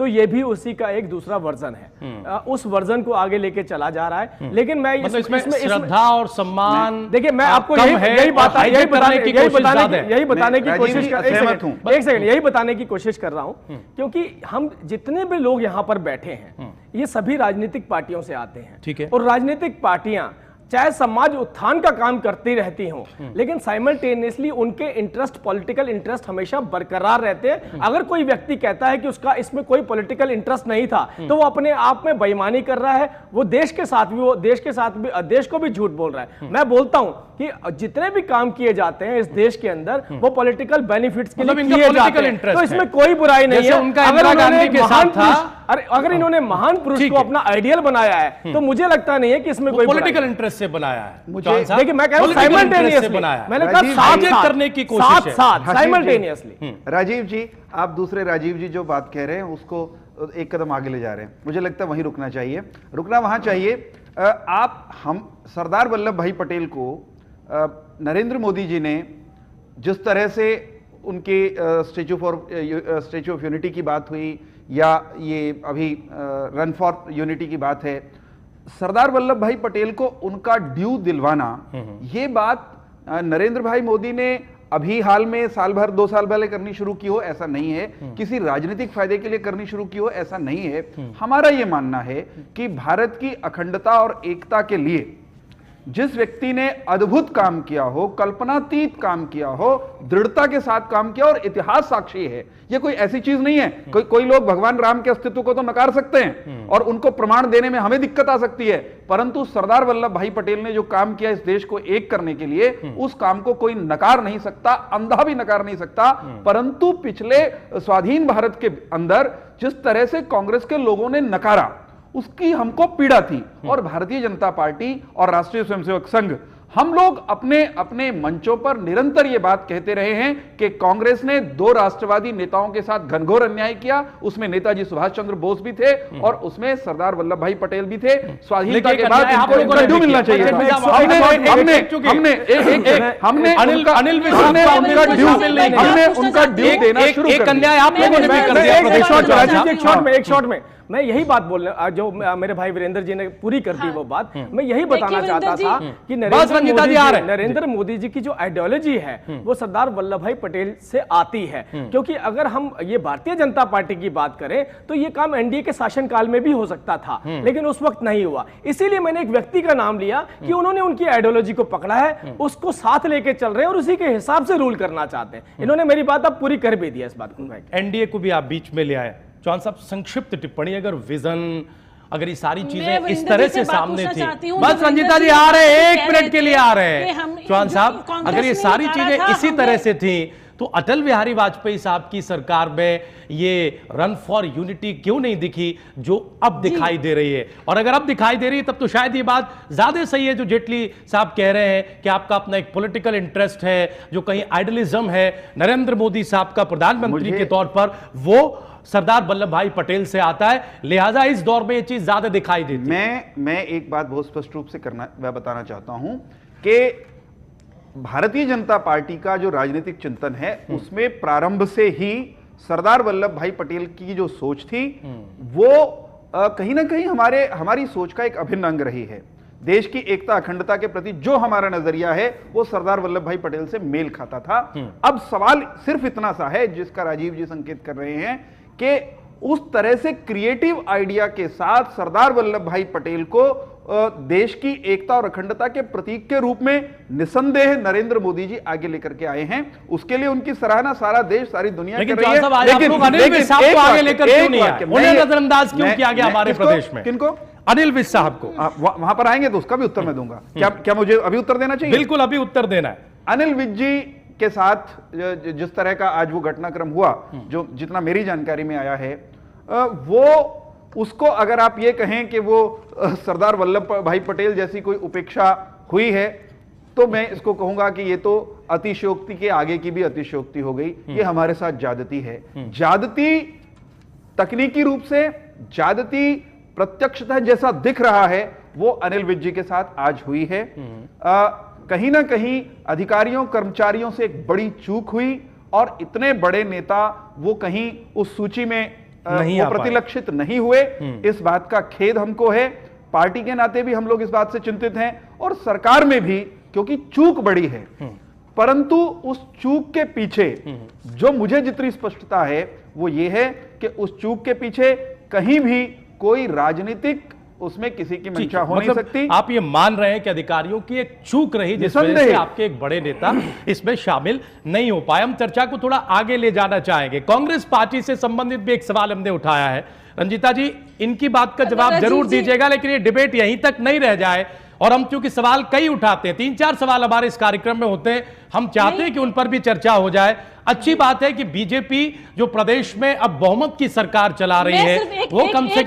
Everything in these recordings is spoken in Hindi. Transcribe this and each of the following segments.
तो ये भी उसी का एक दूसरा वर्जन है। उस वर्जन को आगे लेके चला जा रहा है। लेकिन मैं इसमें श्रद्धा और सम्मान, देखिए मैं आपको यही बताने की कोशिश कर रहा हूं, क्योंकि हम जितने भी लोग यहां पर बैठे हैं ये सभी राजनीतिक पार्टियों से आते हैं। ठीक है। और राजनीतिक पार्टियां चाहे समाज उत्थान का काम करती रहती हों, लेकिन साइमल्टेनियसली उनके इंटरेस्ट, पॉलिटिकल इंटरेस्ट हमेशा बरकरार रहते हैं। अगर कोई व्यक्ति कहता है कि उसका इसमें कोई पॉलिटिकल इंटरेस्ट नहीं था, तो वो अपने आप में बेईमानी कर रहा है। वो देश के साथ भी देश को भी झूठ बोल रहा है। मैं बोलता हूं कि जितने भी काम किए जाते हैं इस देश के अंदर वो पॉलिटिकल बेनिफिट्स के लिए किए जाते हैं, तो इसमें कोई बुराई नहीं है। अगर इन्होंने महान पुरुष को अपना आइडियल बनाया है, तो मुझे लगता नहीं है कि इसमें कोई पॉलिटिकल इंटरेस्ट से बनाया है। मुझे देखिए, मैं कह रहा हूं साइमल्टेनियसली बनाया है। मैंने कहा साथ करने की कोशिश है, साइमल्टेनियसली। राजीव जी, आप दूसरे राजीव जी जो बात कह रहे हैं उसको एक कदम आगे ले जा रहे हैं। मुझे लगता है वहीं रुकना चाहिए, रुकना वहां चाहिए। हम सरदार वल्लभ भाई पटेल को नरेंद्र मोदी जी ने जिस तरह से उनके स्टैच्यू ऑफ यूनिटी की बात हुई, या ये अभी रन फॉर यूनिटी की बात है, सरदार वल्लभ भाई पटेल को उनका ड्यू दिलवाना, ये बात नरेंद्र भाई मोदी ने अभी हाल में साल भर 2 साल पहले करनी शुरू की हो ऐसा नहीं है, किसी राजनीतिक फायदे के लिए करनी शुरू की हो ऐसा नहीं है। हमारा यह मानना है कि भारत की अखंडता और एकता के लिए जिस व्यक्ति ने अद्भुत काम किया हो, कल्पनातीत काम किया हो, दृढ़ता के साथ काम किया, और इतिहास साक्षी है, यह कोई ऐसी चीज नहीं है। कोई लोग भगवान राम के अस्तित्व को तो नकार सकते हैं और उनको प्रमाण देने में हमें दिक्कत आ सकती है, परंतु सरदार वल्लभ भाई पटेल ने जो काम किया इस देश को एक करने के लिए, उस काम को कोई नकार नहीं सकता, अंधा भी नकार नहीं सकता। परंतु पिछले स्वाधीन भारत के अंदर जिस तरह से कांग्रेस के लोगों ने नकारा, उसकी हमको पीड़ा थी। और भारतीय जनता पार्टी और राष्ट्रीय स्वयंसेवक संघ, हम लोग अपने अपने मंचों पर निरंतर यह बात कहते रहे हैं कि कांग्रेस ने 2 राष्ट्रवादी नेताओं के साथ घनघोर अन्याय किया। उसमें नेताजी सुभाष चंद्र बोस भी थे और उसमें सरदार वल्लभ भाई पटेल भी थे। स्वाधीनता के बाद इनको ड्यू मिलना चाहिए। हमने उनका ड्यू देना शुरू कर दिया। एक शॉट में मैं यही बात बोलने, जो मेरे भाई वीरेंद्र जी ने पूरी कर दी वो बात, मैं यही बताना चाहता था कि नरेंद्र मोदी जी की जो आइडियोलॉजी है वो सरदार वल्लभ भाई पटेल से आती है। क्योंकि अगर हम ये भारतीय जनता पार्टी की बात करें तो ये काम एनडीए के शासनकाल में भी हो सकता था, लेकिन उस वक्त नहीं हुआ। इसीलिए मैंने एक व्यक्ति का नाम लिया कि उन्होंने उनकी आइडियोलॉजी को पकड़ा है, उसको साथ लेके चल रहे हैं और उसी के हिसाब से रूल करना चाहते हैं। इन्होंने मेरी बात अब पूरी कर भी दिया इस बात को। एनडीए को भी आप बीच में ले आए। चौहान साहब, संक्षिप्त टिप्पणी, अगर विजन, अगर ये सारी चीजें इस तरह से सामने थी। बस रंजीता जी आ रहे हैं, 1 मिनट के लिए आ रहे हैं। चौहान साहब, अगर ये सारी चीजें इसी तरह से थी तो अटल बिहारी वाजपेयी साहब की सरकार में ये रन फॉर यूनिटी क्यों नहीं दिखी जो अब दिखाई दे रही है? और अगर अब दिखाई दे रही है तब तो शायद ये बात ज्यादा सही है जो जेटली साहब कह रहे हैं कि आपका अपना एक पॉलिटिकल इंटरेस्ट है, जो कहीं आइडियलिज्म है नरेंद्र मोदी साहब का प्रधानमंत्री के तौर पर, वो सरदार वल्लभ भाई पटेल से आता है, लिहाजा इस दौर में ये चीज ज्यादा दिखाई देती है। मैं एक बात बहुत स्पष्ट रूप से बताना चाहता हूं कि भारतीय जनता पार्टी का जो राजनीतिक चिंतन है उसमें प्रारंभ से ही सरदार वल्लभ भाई पटेल की जो सोच थी वो कहीं ना कहीं हमारी सोच का एक अभिन्न अंग रही है। देश की एकता अखंडता के प्रति जो हमारा नजरिया है वो सरदार वल्लभ भाई पटेल से मेल खाता था। अब सवाल सिर्फ इतना सा है जिसका राजीव जी संकेत कर रहे हैं कि उस तरह से क्रिएटिव आइडिया के साथ सरदार वल्लभ भाई पटेल को देश की एकता और अखंडता के प्रतीक के रूप में निसंदेह नरेंद्र मोदी जी आगे लेकर के आए हैं। उसके लिए उनकी सराहना सारा देश, सारी दुनिया कर रही है। लेकिन अनिल विज साहब को आगे लेकर क्यों नहीं आए? उन्हें नजरअंदाज क्यों किया गया हमारे प्रदेश में? किनको? अनिल विज साहब को। वहां पर आएंगे तो उसका भी उत्तर मैं दूंगा। क्या मुझे अभी उत्तर देना चाहिए? बिल्कुल, अभी उत्तर देना है। अनिल विज जी के साथ जिस तरह का आज वो घटनाक्रम हुआ, जो जितना मेरी जानकारी में आया है, वो उसको अगर आप ये कहें कि वो सरदार वल्लभ भाई पटेल जैसी कोई उपेक्षा हुई है, तो मैं इसको कहूंगा कि ये तो अतिशयोक्ति के आगे की भी अतिशयोक्ति हो गई। ये हमारे साथ ज्यादती है। ज्यादती तकनीकी रूप से, ज्यादती प्रत्यक्षतः जैसा दिख रहा है वो अनिल विज जी के साथ आज हुई है। कहीं ना कहीं अधिकारियों कर्मचारियों से एक बड़ी चूक हुई और इतने बड़े नेता वो कहीं उस सूची में वो प्रतिलक्षित नहीं हुए, इस बात का खेद हमको है। पार्टी के नाते भी हम लोग इस बात से चिंतित हैं और सरकार में भी, क्योंकि चूक बड़ी है। परंतु उस चूक के पीछे जो मुझे जितनी स्पष्टता है वो ये है कि उस चूक के पीछे कहीं भी कोई राजनीतिक उसमें किसी की मंशा हो नहीं सकती। आप ये मान रहे हैं कि अधिकारियों की एक चूक रही जिस वजह से आपके एक बड़े नेता इसमें शामिल नहीं हो पाए। हम चर्चा को थोड़ा आगे ले जाना चाहेंगे। कांग्रेस पार्टी से संबंधित भी एक सवाल हमने उठाया है। रंजीता जी, इनकी बात का जवाब जरूर दीजिएगा, लेकिन ये डिबेट यहीं तक नहीं रह जाए। और हम क्योंकि सवाल कई उठाते हैं, 3-4 सवाल हमारे इस कार्यक्रम में होते हैं, हम चाहते हैं कि उन पर भी चर्चा हो जाए। अच्छी बात है कि बीजेपी जो प्रदेश में अब बहुमत की सरकार चला रही है वो कम से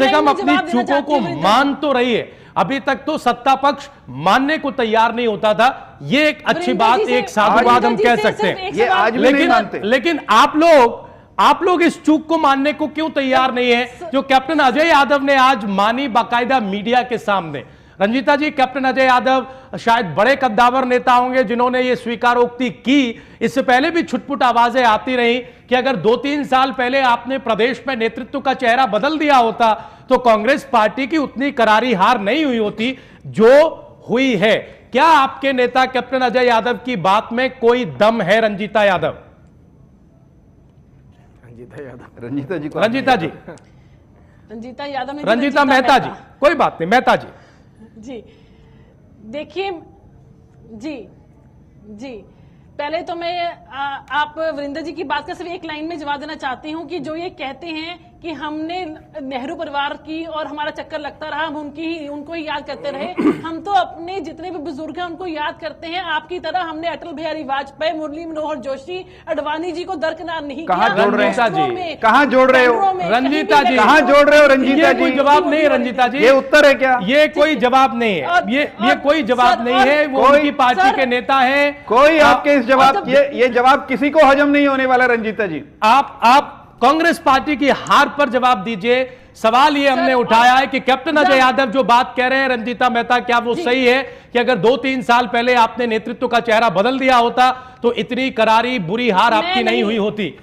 कम अपनी चूकों को मान तो रही है। अभी तक तो सत्ता पक्ष मानने को तैयार नहीं होता था। ये एक अच्छी बात, एक साधुवाद हम कह सकते हैं। ये आज भी नहीं मानते। लेकिन आप लोग इस चूक को मानने को क्यों तैयार नहीं है जो कैप्टन अजय यादव ने आज मानी, बाकायदा मीडिया के सामने? रंजीता जी, कैप्टन अजय यादव शायद बड़े कद्दावर नेता होंगे जिन्होंने ये स्वीकारोक्ति की। इससे पहले भी छुटपुट आवाजें आती रही कि अगर 2-3 साल पहले आपने प्रदेश में नेतृत्व का चेहरा बदल दिया होता तो कांग्रेस पार्टी की उतनी करारी हार नहीं हुई होती जो हुई है। क्या आपके नेता कैप्टन अजय यादव की बात में कोई दम है? रंजीता यादव, रंजीता जी, रंजीता यादव, रंजीता मेहता जी, कोई बात नहीं, मेहता जी। देखिए जी, पहले तो मैं आप वीरेंद्र जी की बात का सिर्फ एक लाइन में जवाब देना चाहती हूं कि जो ये कहते हैं कि हमने नेहरू परिवार की और हमारा चक्कर लगता रहा, हम उनको ही याद करते रहे। हम तो अपने जितने भी बुजुर्ग हैं उनको याद करते हैं। आपकी तरह हमने अटल बिहारी वाजपेयी, मुरली मनोहर जोशी, अडवाणी जी को दरकिनार नहीं किया। कहां जोड़ रहे हैं? कहां जोड़ रहे हो रंजीता जी? कहां जोड़ रहे हो रंजीता जी? कोई जवाब नहीं है रंजीता जी, ये उत्तर है क्या? ये कोई जवाब नहीं है, ये कोई जवाब नहीं है। वो उनकी पार्टी के नेता हैं। कोई आपके इस जवाब, ये जवाब किसी को हजम नहीं होने वाला रंजीता जी। आप कांग्रेस पार्टी की हार पर जवाब दीजिए। सवाल ये हमने उठाया है कि कैप्टन अजय यादव जो बात कह रहे हैं, रंजीता मेहता, क्या वो सही है कि अगर 2-3 साल पहले आपने नेतृत्व का चेहरा बदल दिया होता तो इतनी करारी बुरी हार आपकी नहीं हुई होती?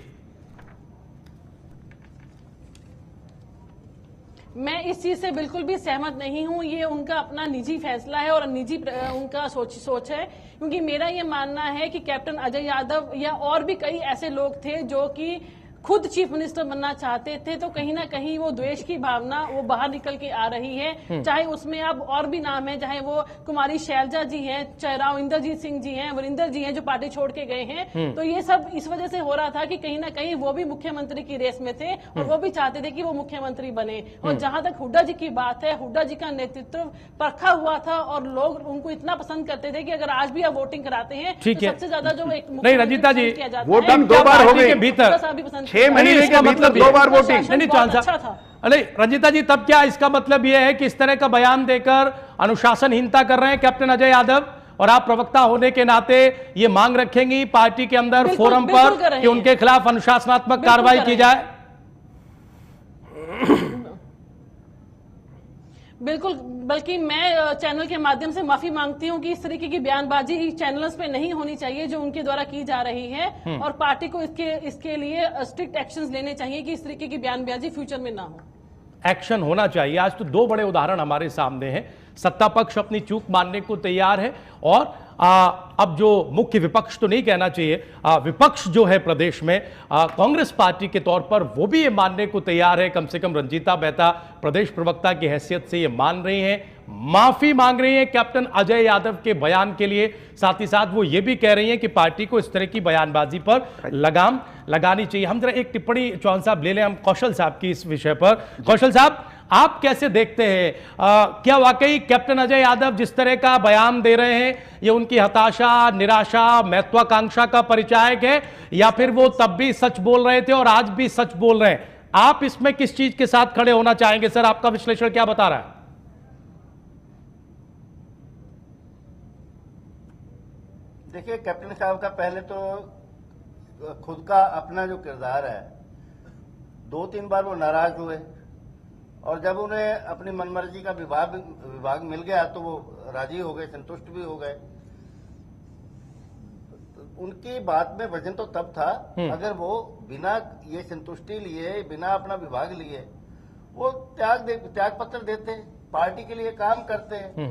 मैं इस चीज से बिल्कुल भी सहमत नहीं हूं। ये उनका अपना निजी फैसला है और निजी उनका सोच है, क्योंकि मेरा ये मानना है कि कैप्टन अजय यादव या और भी कई ऐसे लोग थे जो कि खुद चीफ मिनिस्टर बनना चाहते थे, तो कहीं ना कहीं वो द्वेष की भावना वो बाहर निकल के आ रही है। चाहे उसमें अब और भी नाम है, चाहे वो कुमारी शैलजा जी हैं, चाहे राव इंद्रजीत सिंह जी हैं, वरिंदर जी हैं जो पार्टी छोड़ के गए हैं। तो ये सब इस वजह से हो रहा था कि कहीं ना कहीं वो भी मुख्यमंत्री की रेस में थे और वो भी चाहते थे कि वो मुख्यमंत्री बने। और जहां तक हुड्डा जी की बात है, हुड्डा जी का नेतृत्व परखा हुआ था और लोग उनको इतना पसंद करते थे कि अगर आज भी आप वोटिंग कराते हैं तो सबसे ज्यादा जो एक नहीं रंजीता जी, वोटिंग 2 बार हो गई भीतर, 6 महीने के मतलब 2 बार वोटिंग। नहीं अच्छा था। अरे रंजीता जी, तब क्या इसका मतलब यह है कि इस तरह का बयान देकर अनुशासनहीनता कर रहे हैं कैप्टन अजय यादव? और आप प्रवक्ता होने के नाते ये मांग रखेंगी पार्टी के अंदर फोरम पर कि उनके खिलाफ अनुशासनात्मक कार्रवाई की जाए? बिल्कुल, बल्कि मैं चैनल के माध्यम से माफी मांगती हूं कि इस तरीके की बयानबाजी चैनल्स पे नहीं होनी चाहिए जो उनके द्वारा की जा रही है, और पार्टी को इसके लिए स्ट्रिक्ट एक्शंस लेने चाहिए कि इस तरीके की बयानबाजी फ्यूचर में ना हो। एक्शन होना चाहिए। आज तो 2 बड़े उदाहरण हमारे सामने हैं। सत्ता पक्ष अपनी चूक मानने को तैयार है और अब जो मुख्य विपक्ष तो नहीं कहना चाहिए, विपक्ष जो है प्रदेश में कांग्रेस पार्टी के तौर पर, वो भी ये मानने को तैयार है। कम से कम रंजीता मेहता प्रदेश प्रवक्ता की हैसियत से ये मान रही हैं, माफी मांग रही हैं कैप्टन अजय यादव के बयान के लिए। साथ ही साथ वो ये भी कह रही हैं कि पार्टी को इस तरह की बयानबाजी पर लगाम लगानी चाहिए। हम जरा एक टिप्पणी चौहान साहब ले लें हम कौशल साहब की इस विषय पर। कौशल साहब, आप कैसे देखते हैं, क्या वाकई कैप्टन अजय यादव जिस तरह का बयान दे रहे हैं ये उनकी हताशा, निराशा, महत्वाकांक्षा का परिचायक है, या फिर वो तब भी सच बोल रहे थे और आज भी सच बोल रहे हैं? आप इसमें किस चीज के साथ खड़े होना चाहेंगे? सर, आपका विश्लेषण क्या बता रहा है? देखिए, कैप्टन साहब का पहले तो खुद का अपना जो किरदार है, 2-3 बार वो नाराज हुए और जब उन्हें अपनी मनमर्जी का विभाग मिल गया तो वो राजी हो गए, संतुष्ट भी हो गए। उनकी बात में वजन तो तब था अगर वो बिना ये संतुष्टि लिए, बिना अपना विभाग लिए वो त्याग पत्र देते, पार्टी के लिए काम करते हैं।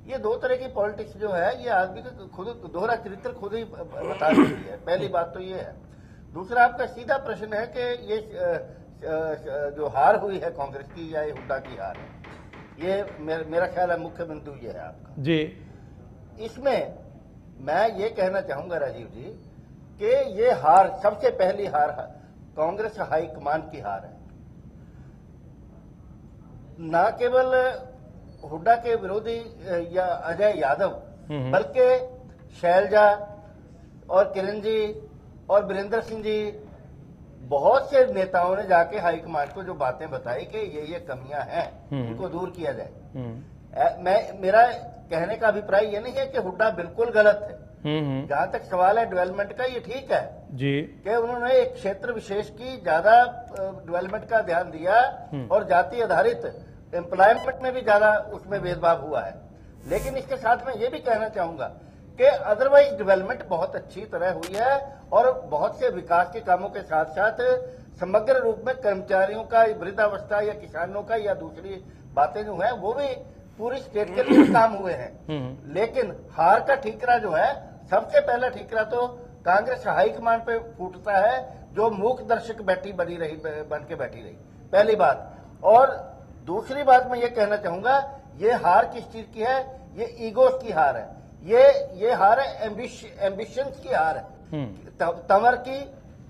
ये दो तरह की पॉलिटिक्स जो है ये आदमी का खुद दोहरा चरित्र खुद ही बता देती है। पहली बात तो ये है। दूसरा आपका सीधा प्रश्न है कि ये जो हार हुई है कांग्रेस की या ये हुड्डा की हार है, ये मेरा ख्याल है मुख्य बिंदु ये है आपका जी। इसमें मैं ये कहना चाहूंगा राजीव जी कि ये हार, सबसे पहली हार कांग्रेस हाईकमान की हार है। न केवल हुड्डा के विरोधी या अजय यादव बल्कि शैलजा और किरण जी और वीरेंद्र सिंह जी, बहुत से नेताओं ने जाके हाईकमान को जो बातें बताई कि ये कमियां हैं इनको दूर किया जाए। मेरा कहने का अभिप्राय ये नहीं है कि हुड्डा बिल्कुल गलत है। जहां तक सवाल है डेवलपमेंट का, ये ठीक है जी कि उन्होंने एक क्षेत्र विशेष की ज्यादा डेवलपमेंट का ध्यान दिया और जाति आधारित एम्प्लॉयमेंट में भी ज्यादा उसमें भेदभाव हुआ है। लेकिन इसके साथ मैं ये भी कहना चाहूंगा कि अदरवाइज डेवलपमेंट बहुत अच्छी तरह हुई है और बहुत से विकास के कामों के साथ साथ समग्र रूप में कर्मचारियों का, वृद्धावस्था या किसानों का या दूसरी बातें जो है वो भी पूरी स्टेट के लिए काम हुए हैं। लेकिन हार का ठीकरा जो है, सबसे पहला ठीकरा तो कांग्रेस हाईकमान पे फूटता है जो मूक दर्शक बन के बैठी रही, पहली बात। और दूसरी बात मैं ये कहना चाहूंगा, ये हार किस चीज की है? ये ईगोस की हार है, ये हार है एम्बिशंस की हार है, तंवर की,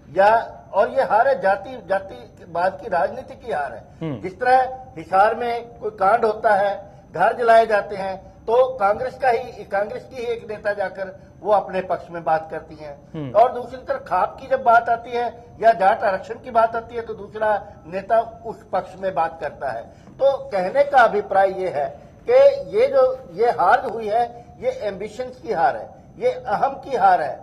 या और ये हार है जातिवाद की राजनीति की हार है। जिस तरह हिसार में कोई कांड होता है, घर जलाए जाते हैं, तो कांग्रेस की ही एक नेता जाकर वो अपने पक्ष में बात करती हैं। और दूसरी तरफ खाप की जब बात आती है या जाट आरक्षण की बात आती है तो दूसरा नेता उस पक्ष में बात करता है। तो कहने का अभिप्राय ये है कि ये हार हुई है, ये एम्बिशंस की हार है, ये अहम की हार है।